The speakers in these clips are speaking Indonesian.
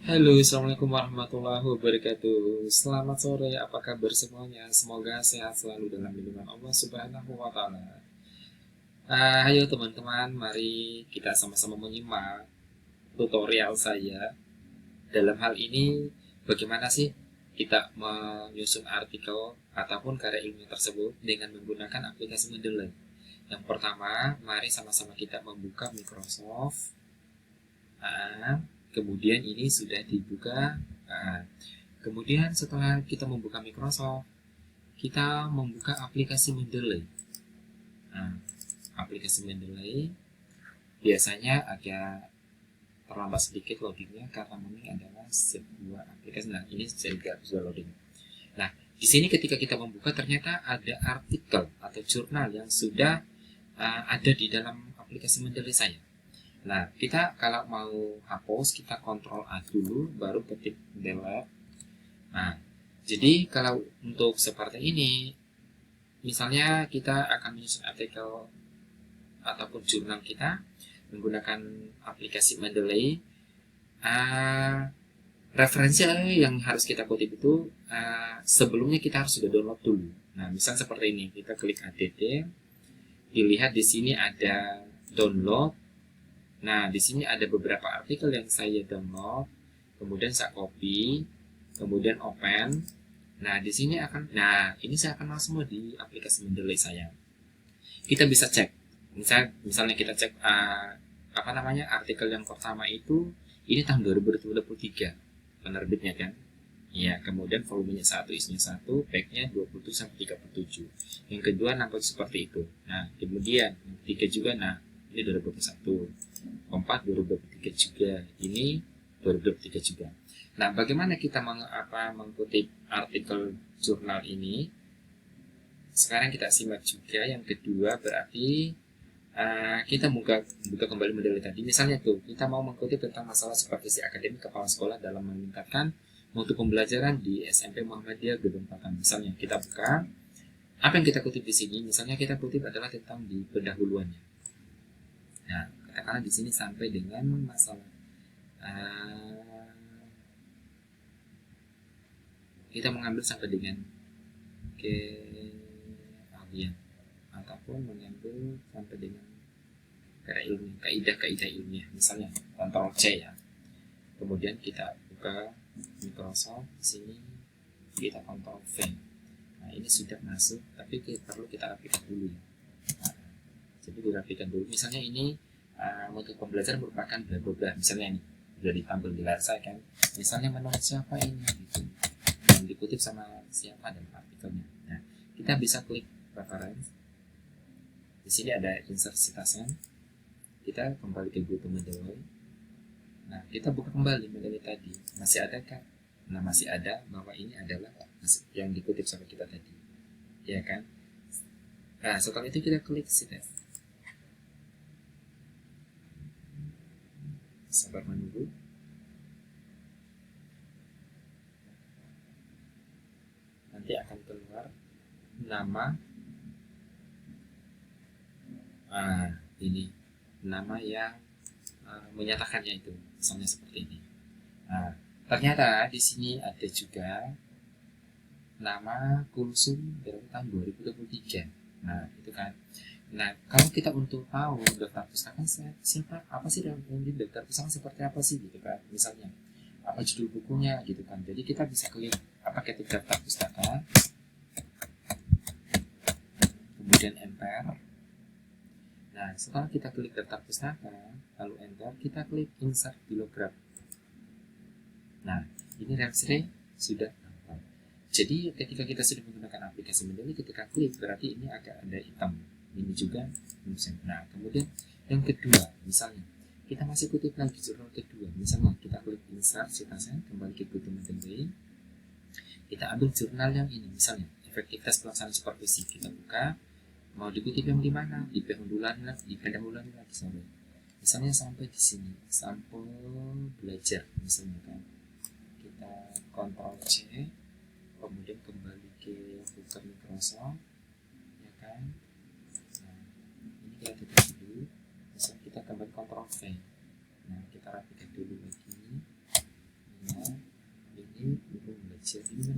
Halo, assalamualaikum warahmatullahi wabarakatuh. Selamat sore, apa kabar semuanya? Semoga sehat selalu dalam lindungan Allah Subhanahu wa Ta'ala. Ayo teman-teman, mari kita sama-sama menyimak tutorial saya. Dalam hal ini, bagaimana sih kita menyusun artikel ataupun karya ilmiah tersebut dengan menggunakan aplikasi Mendeley? Yang pertama, mari sama-sama kita membuka Microsoft. Kemudian ini sudah dibuka. Kemudian setelah kita membuka Microsoft, kita membuka aplikasi Mendeley. Nah, aplikasi Mendeley biasanya agak terlambat sedikit loadingnya karena ini adalah sebuah aplikasi. Nah, ini saya sudah loading. Nah, di sini ketika kita membuka ternyata ada artikel atau jurnal yang sudah ada di dalam aplikasi Mendeley saya. Nah, kita kalau mau hapus, kita Ctrl A dulu, baru ketik delete. Nah, jadi kalau untuk seperti ini, misalnya kita akan menyusun artikel ataupun jurnal kita menggunakan aplikasi Mendeley. Referensi yang harus kita kutip itu sebelumnya kita harus sudah download dulu. Nah, misalnya seperti ini, kita klik add, dilihat di sini ada download. Nah, di sini ada beberapa artikel yang saya download, kemudian saya copy, kemudian open. Nah, di sini ini saya akan langsung di aplikasi Mendeley saya. Kita bisa cek, misalnya kita cek artikel yang pertama itu ini tahun 2023 penerbitnya kan. Ya, kemudian volumenya 1, isinya 1, backnya 27 sampai 37. Yang kedua nampak seperti itu. Nah, kemudian yang ketiga juga, nah ini 2021. Keempat 2023 juga. Ini 2023 juga. Nah, bagaimana kita mengkutip artikel jurnal ini? Sekarang kita simak juga. Yang kedua berarti kita buka kembali Mendeley tadi. Misalnya tuh, kita mau mengkutip tentang masalah supervisi akademik kepala sekolah dalam meningkatkan mutu pembelajaran di SMP Muhammadiyah Gedung Pakan. Misalnya kita buka, apa yang kita kutip di sini? Misalnya kita kutip adalah tentang di pendahuluannya. Nah, katakanlah di sini sampai dengan masalah kita mengambil sampai dengan keahlian ataupun mengambil sampai dengan kaidah ilmiah, misalnya Ctrl C ya. Kemudian kita buka Microsoft, di sini kita Ctrl V. Nah, ini sudah masuk, tapi perlu kita rapikan dulu ya. Nah, jadi dirapikan dulu. Misalnya ini untuk pembelajaran merupakan bla bla bla. Misalnya ini sudah ditampil di layar saya kan. Misalnya menurut siapa ini gitu. Yang dikutip sama siapa dalam artikelnya. Nah, kita bisa klik reference. Di sini ada insert citation. Kita kembali ke Google Mendeley. Nah, kita buka kembali Mendeley tadi. Masih ada kan? Nah, masih ada bahwa ini adalah yang dikutip sama kita tadi. Ya kan? Nah, setelah itu kita klik citation. Sabar menunggu. Nanti akan keluar nama ini nama yang menyatakannya itu, misalnya seperti ini. Nah, ternyata di sini ada juga nama Kulsum dari tahun 2023. Nah, itu kan. Nah, kalau kita untuk tahu daftar pustaka siapa, apa sih dalam daftar pustaka seperti apa sih gitu kan, misalnya apa judul bukunya gitu kan. Jadi kita bisa klik ketik daftar pustaka, kemudian enter. Nah, setelah kita klik daftar pustaka, lalu enter, kita klik insert bibliograph. Nah, ini referensi sudah nampak. Jadi ketika kita sudah menggunakan aplikasi Mendeley, ketika klik berarti ini agak ada hitam. Ini juga. Nah, kemudian yang kedua, misalnya kita masih kutip lagi jurnal kedua. Misalnya kita klik insert citation, kembali ke Google Mendeley. Kita ambil jurnal yang ini, misalnya efektivitas pelaksanaan supervisi. Kita buka, mau dikutip yang di mana? Di pendahuluan lagi, sorry. Misalnya sampai di sini, sampel belajar, misalnya kan. Kita Ctrl C, kemudian kembali ke buka Microsoft, ya kan. Nah, ini kita tutup dulu. Misal kita kembali Ctrl V. Nah, kita rapikan dulu lagi.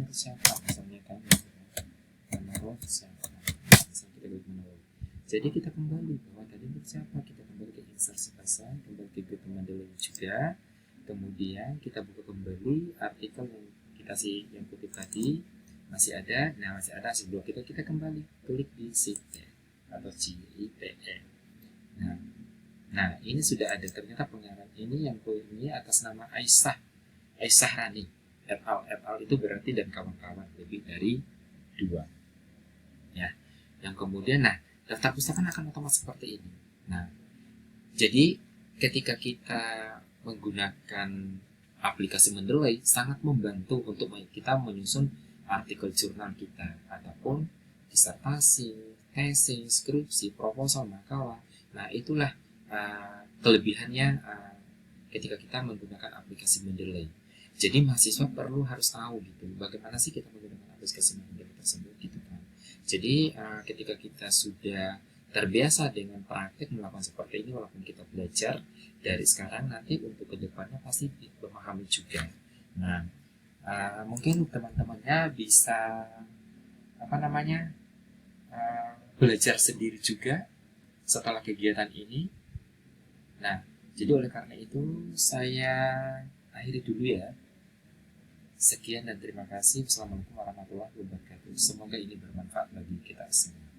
menurut siapa, misalnya kan menurut siapa, misalnya kita klik menurut. Jadi kita kembali bahwa tadi menurut siapa, kita kembali ke insert sepasan, kembali ke Google Mendeley juga, kemudian kita buka kembali artikel yang kita yang kutip tadi masih ada. Nah, masih ada hasil blog kita kembali klik di cite atau cite. Nah, ini sudah ada, ternyata pengarang ini yang ini atas nama Aisyah Rani et al itu berarti dan kawan-kawan, lebih dari 2 ya. Yang kemudian, nah, daftar pustaka akan otomatis seperti ini. Nah, jadi ketika kita menggunakan aplikasi Mendeley sangat membantu untuk kita menyusun artikel jurnal kita ataupun disertasi, tesis, skripsi, proposal, makalah. Nah, itulah kelebihannya ketika kita menggunakan aplikasi Mendeley. Jadi mahasiswa perlu harus tahu gitu, bagaimana sih kita menggunakan aplikasi Mendeley tersebut gitu kan. Jadi ketika kita sudah terbiasa dengan praktik melakukan seperti ini, walaupun kita belajar dari sekarang, nanti untuk kedepannya pasti memahami juga. Nah, mungkin teman-temannya bisa belajar sendiri juga setelah kegiatan ini. Nah, jadi oleh karena itu saya akhiri dulu ya. Sekian dan terima kasih. Assalamualaikum warahmatullahi wabarakatuh. Semoga ini bermanfaat bagi kita semua.